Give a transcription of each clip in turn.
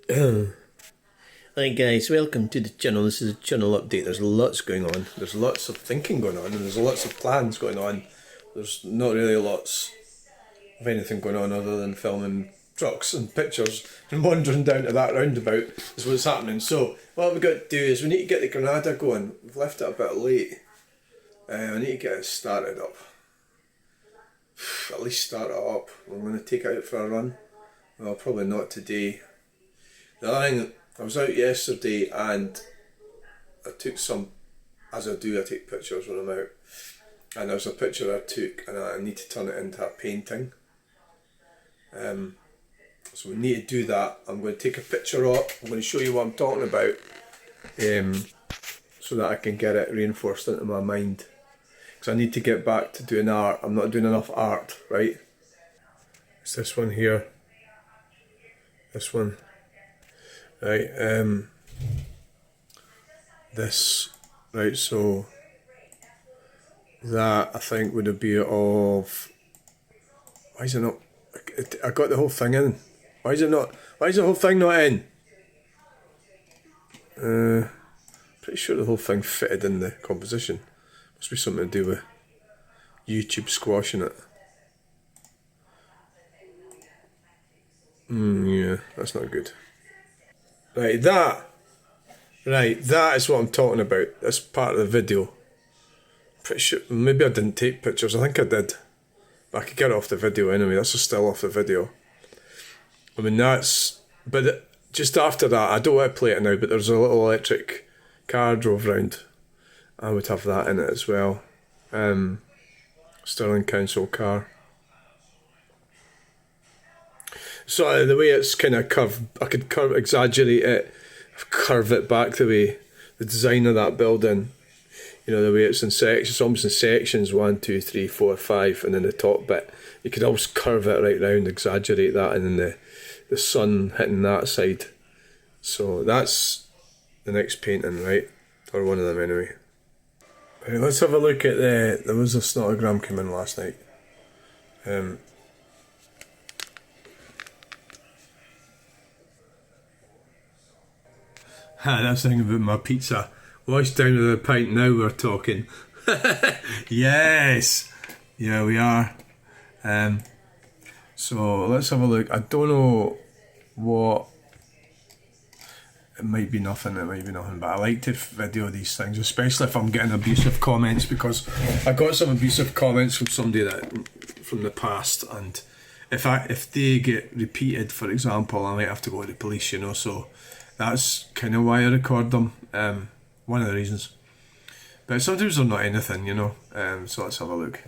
Hi guys, welcome to the channel. This is a channel update. There's lots going on. There's lots of thinking going on and there's lots of plans going on. There's not really lots of anything going on other than filming trucks and pictures and wandering down to that roundabout is what's happening. So what we've got to do is we need to get the Granada going. We've left it a bit late. I need to get it started up. At least start it up. I'm going to take it out for a run. Well, probably not today. The other thing, I was out yesterday and I took some, as I do, I take pictures when I'm out. And there was a picture I took and I need to turn it into a painting. So we need to do that. I'm going to take a picture up. I'm going to show you what I'm talking about, so that I can get it reinforced into my mind. Because I need to get back to doing art. I'm not doing enough art, right? It's this one here. This one. Right, this, right, so that I think would be of, why is it not, I got the whole thing in, why is the whole thing not in? Pretty sure the whole thing fitted in the composition. Must be something to do with YouTube squashing it. Yeah, that's not good. Right, that is what I'm talking about. That's part of the video. Pretty sure, maybe I didn't take pictures, I think I did. But I could get it off the video anyway, that's a still off the video. I mean but just after that, I don't want to play it now, but there's a little electric car I drove round. I would have that in it as well. Stirling Council car. So the way it's kind of curved, I could exaggerate it, curve it back the way the design of that building, you know, the way it's in sections, it's almost in sections, 1, 2, 3, 4, 5, and then the top bit, you could almost curve it right round, exaggerate that, and then the sun hitting that side. So that's the next painting, right? Or one of them anyway. Right, let's have a look at there was a snotogram came in last night. That's the thing about my pizza. Wash down with a pint, now we're talking. Yes! Yeah, we are. So let's have a look. I don't know what. It might be nothing, but I like to video these things, especially if I'm getting abusive comments, because I got some abusive comments from somebody from the past, and if they get repeated, for example, I might have to go to the police, you know, so that's kind of why I record them, one of the reasons. But sometimes they're not anything, you know, so let's have a look.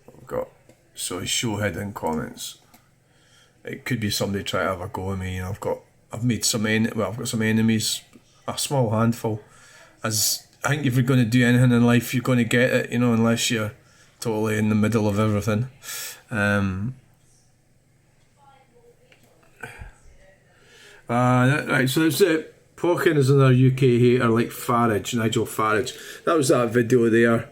I've got, so show hidden comments. It could be somebody trying to have a go at me, you know, I've got some enemies, a small handful. As I think if you're going to do anything in life, you're going to get it, you know, unless you're totally in the middle of everything. Right, so that's it. Pokin is another UK hater like Farage, Nigel Farage. That was that video there.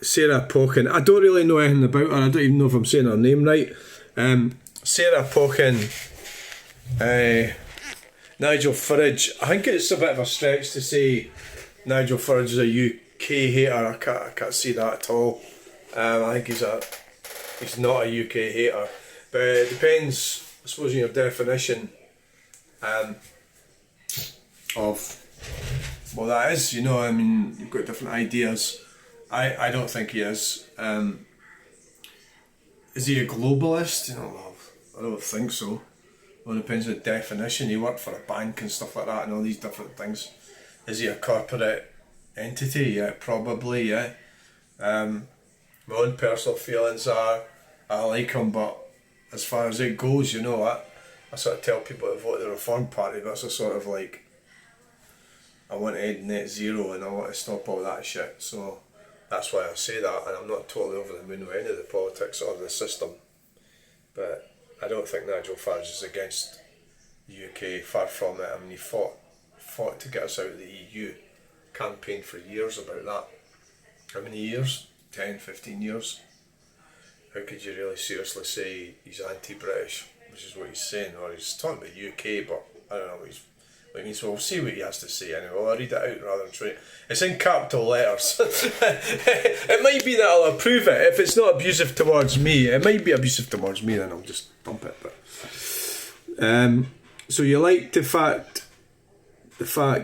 Sarah Pokin. I don't really know anything about her. I don't even know if I'm saying her name right. Sarah Pokin, Nigel Farage. I think it's a bit of a stretch to say Nigel Farage is a UK hater. I can't see that at all. I think he's not a UK hater, but it depends, I suppose, on your definition of what that is. You know, I mean, you've got different ideas. I don't think he is. Is he a globalist? You know, I don't think so. Well, it depends on the definition. He worked for a bank and stuff like that and all these different things. Is he a corporate entity? Yeah, probably, yeah. My own personal feelings are, I like him, but as far as it goes, you know, I sort of tell people to vote the Reform Party, but it's a sort of like, I want to end net zero and I want to stop all that shit, so that's why I say that, and I'm not totally over the moon with any of the politics or the system. But I don't think Nigel Farage is against the UK, far from it. I mean, he fought to get us out of the EU, campaigned for years about that. How many years? 10, 15 years. how could you really seriously say he's anti-British, which is what he's saying, or he's talking about the UK, but I don't know what he means. So we'll see what he has to say anyway. Well, I'll read it out rather than try it. It's in capital letters. It might be that I'll approve it. If it's not abusive towards me, it might be abusive towards me, then I'll just dump it. But so you like the fact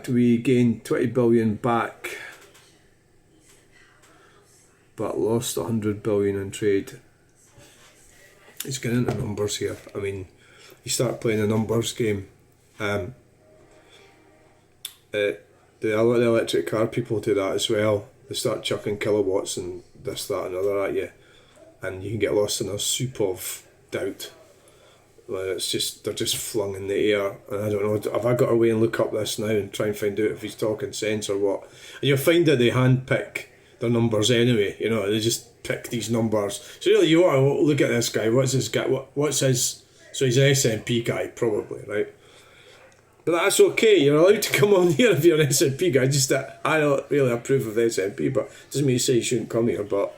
we gained 20 billion back but lost 100 billion in trade. It's getting into numbers here. I mean, you start playing a numbers game. The electric car people do that as well. They start chucking kilowatts and this, that and other at you, and you can get lost in a soup of doubt. Well, it's just, they're just flung in the air, and I don't know, have I got away and look up this now and try and find out if he's talking sense or what? And you'll find that they handpick their numbers anyway, you know, they just pick these numbers. So really you want to look at this guy, what's this guy, what's his, so he's an SNP guy probably, right? But that's okay, you're allowed to come on here if you're an SNP guy, just that I don't really approve of the SNP, but it doesn't mean you say you shouldn't come here, but,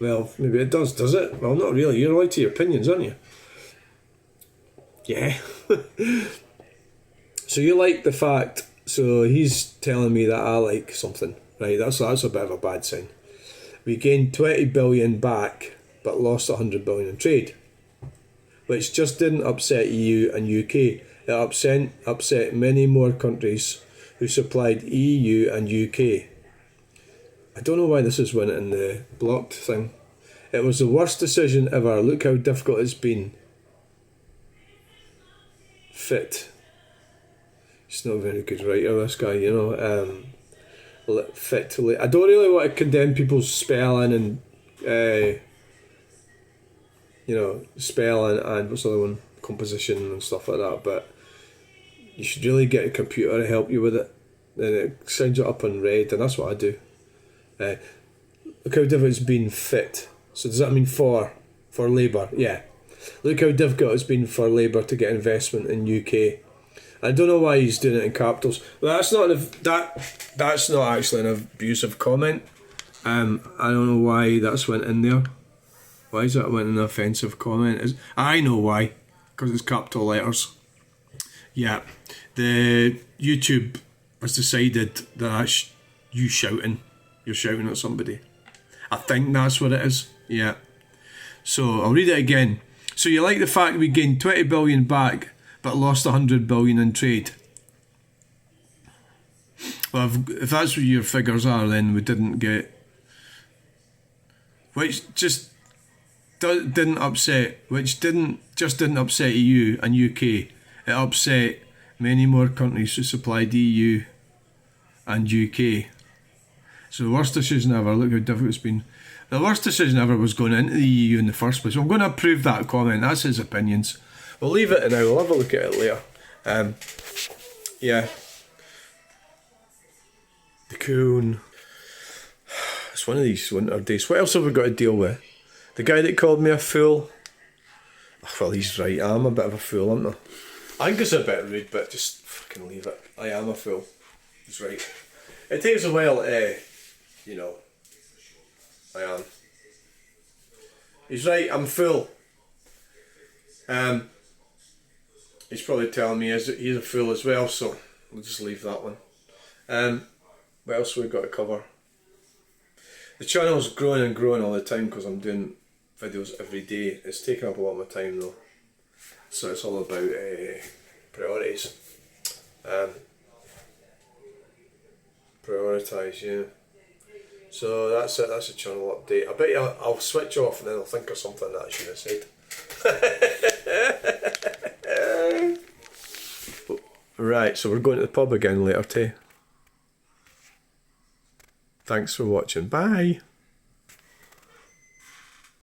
well, maybe it does it? Well, not really, you're allowed to your opinions, aren't you? Yeah. So you like the fact, so he's telling me that I like something, right? That's a bit of a bad sign. We gained 20 billion back, but lost 100 billion in trade, which just didn't upset EU and UK. It upset many more countries who supplied EU and UK. I don't know why this is went in the blocked thing. It was the worst decision ever. Look how difficult it's been. Fit. He's not a very good writer, this guy, you know. Fit. I don't really want to condemn people's spelling and, you know, spelling and what's the other one? Composition and stuff like that, but you should really get a computer to help you with it. Then it signs it up in red, and that's what I do. Look how difficult it's been fit. So does that mean for Labour? Yeah. Look how difficult it's been for Labour to get investment in UK. I don't know why he's doing it in capitals. Well, that's not actually an abusive comment. I don't know why that's went in there. Why is that went an offensive comment? I know why. Because it's capital letters. Yeah. The YouTube has decided that that's you shouting. You're shouting at somebody. I think that's what it is. Yeah. So I'll read it again. So you like the fact we gained 20 billion back but lost 100 billion in trade? Well, if that's what your figures are, then we didn't get, which just didn't upset EU and UK. It upset many more countries who supplied EU and UK. So the worst decision ever. Look how difficult it's been. The worst decision ever was going into the EU in the first place. So I'm going to approve that comment. That's his opinions. We'll leave it now. We'll have a look at it later. Yeah. The coon. It's one of these winter days. What else have we got to deal with? The guy that called me a fool. Well, he's right. I am a bit of a fool, aren't I? I think it's a bit rude, but just fucking leave it. I am a fool. He's right. It takes a while, you know. I am. He's right, I'm full. He's probably telling me he's a fool as well, so we'll just leave that one. What else have we got to cover? The channel's growing and growing all the time because I'm doing videos every day. It's taking up a lot of my time though. So it's all about priorities. Prioritise, yeah. So that's it, that's a channel update. I bet you I'll switch off and then I'll think of something that I should have said. Right, so we're going to the pub again later too. Thanks for watching, bye.